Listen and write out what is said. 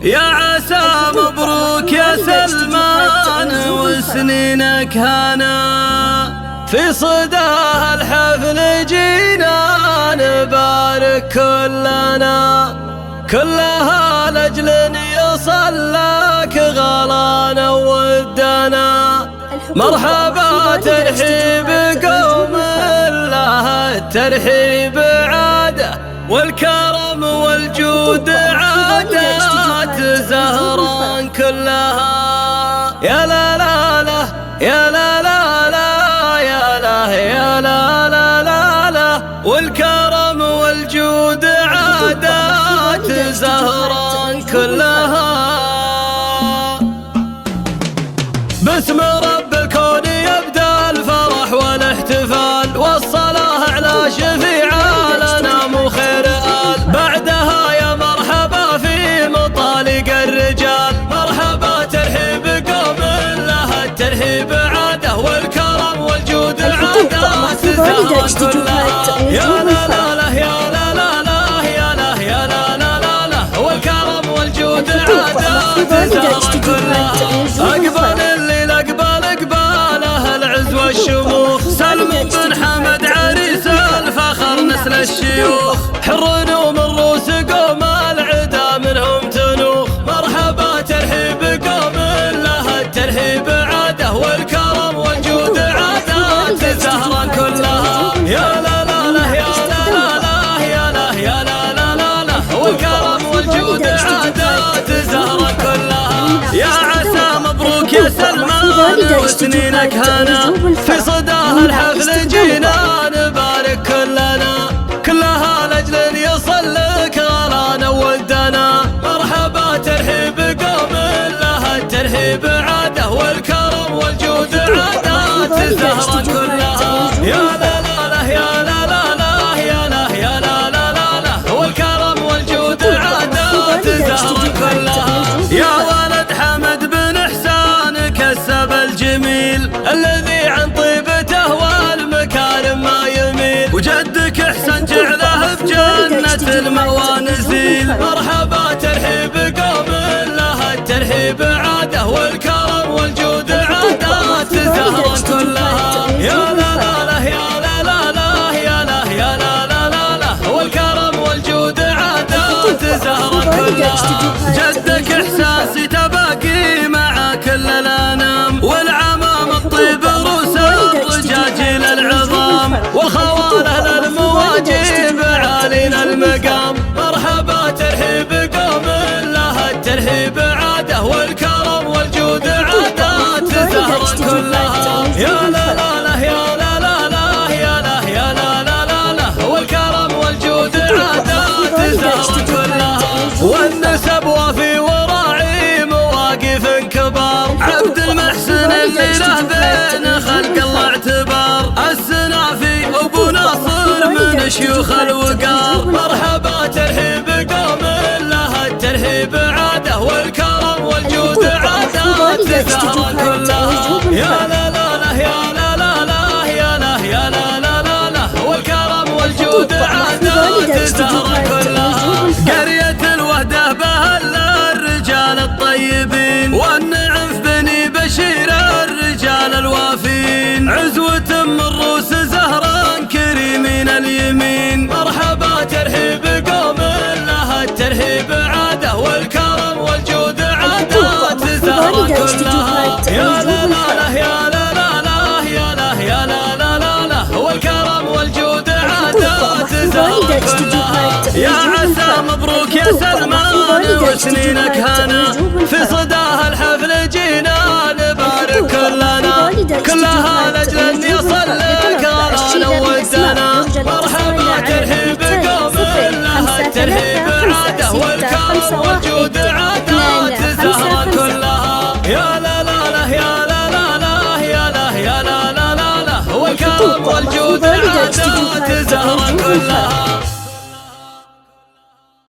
يا عسى مبروك يا سلمان وسنينك هنا، في صداها الحفل جينا نبارك كلها لأجل يوصل لك غلانا ودنا. مرحبا ترحيب قوم الله الترحيب عاده، والكرم والجود عادات زهران كلها. يا لا لا لا يا لا لا لا يا لا يا لا لا لا لا، والكرم والجود عادات زهران كلها. باسم رب الكون يبدأ الفرح والاحتفال، والصلاة على شفيع الأنام خير آل. بعدها يا مرحبا في مطالق الرجال، مرحبا ترحيب قوم لها الترحيب عاده، والكرم والجود عادات زهران كلها. يا لا لا لا يا لا لا لا يا لا يا لا لا لا لا، والكرم والجود عادات زهران كلها. أقبل الليل أقباله العز والشموخ، سلم بن حمد عريس الفخر نسل الشيوخ، حر ومن روس قوم العدا منهم تنوخ. مرحبا ترحيب قوم لها الترحيب عاده، والكرم والجود عادات زهران كلها. يا لا لا لا يا لا لا لا يا لا يا لا لا لا لا، والكرم والجود عادات زهران كلها. يا عسى مبروك يا سلمان وسنينك هنا، في صداها الحفل جينا نبارك كلها لأجل يصل لك غلانا ودنا. مرحبا ترحيب قوم لها الترحيب عاده، والكرم والجود عادات زهران كلها. يا لا لا لا يا لا لا لا يا لا يا لا لا لا لا، والكرم والجود عادات زهران كلها. يا ولد حمد بن إحسان كسب الجميل، الذي عن طيبته والمكارم ما يميل، وجدك إحسان جعله بجنة المأوى نزيل. مرحبا ترحيب قوم لها الترحيب عاده، والكرم والجود عادات زهران كلها. يا لا لا لا يا لا لا لا يا لا يا لا لا لا لا، والكرم والجود عادات زهران كلها. جدك إحساسي تباقي مع كل الأنام، والعمام الطيب روس الرجاجيل العظام، وخواله للمواجيب عالين المقام. مرحبا ترحيب قوم لها الترحيب عاده، والكرم والجود عادات زهران كلها. يا لا لا لا يا لا لا لا يا لا يا لا لا لا لا، والكرم والجود عادات زهران كلها. والنسب وفي وراعي مواقف كبار، عبد المحسن اللي له بين خلق الله اعتبار، السنافي ابو ناصر من شيوخ الوقار. مرحبا ترحيب قوم لها الترحيب عاده، والكرم والجود عادات زهران كلها. يا لا لا لا يا لا لا لا يا لا يا لا لا لا لا، والكرم والجود عادات زهران كلها. قرية الوهدة بهل الرجال الطيبين، والنعم في بني بشير الرجال الوافين، عزوة من روس زهران كريمين اليمين. مرحبا ترحيب قوم لها الترحيب عاده، والكرم والجود عادات زهران كلها. يا لا لا لا يا لا لا لا يا لا يا لا لا لا لا، والكرم والجود عادات زهران كلها. يا عسى مبروك يا سلمان وسنينك هنا، في صداها الحفل جينا نبارك كلها لأجل يصل لك غلانا ودنا. مرحبا ترحيب قوم لها الترحيب عاده، والكرم والجود عادات زهران كلها. يا لا لا لا يا لا لا لا يا لا يا لا لا لا لا، والكرم والجود عادات زهران كلها.